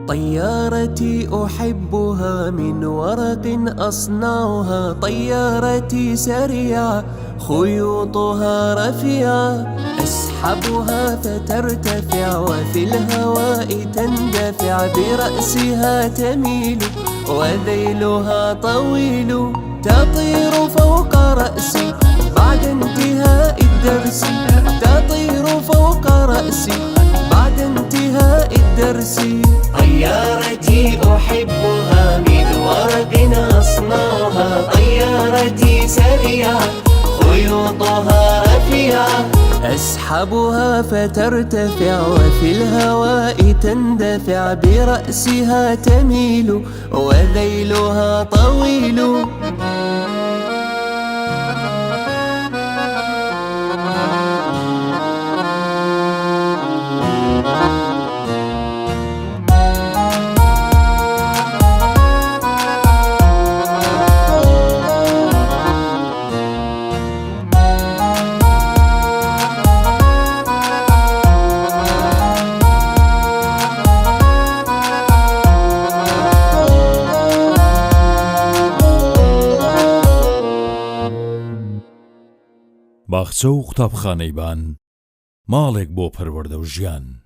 طيارتي أحبها من ورق أصنعها، طيارتي سريعة خيوطها رفيعة، أسحبها فترتفع وفي الهواء تندفع، برأسها تميل وذيلها طويل، تطير فوق رأسي بعد انتهاء الدرس، تطير فوق رأسي بعد انتهاء الدرس. طيارتي أحبها من ورق أصنعها، طيارتي سريعة خيوطها رفيعة، أسحبها فترتفع وفي الهواء تندفع، برأسها تميل وذيلها طويل. باخچە و قوتابخانەی بان، ماڵێک بۆ پەروەردە و ژیان.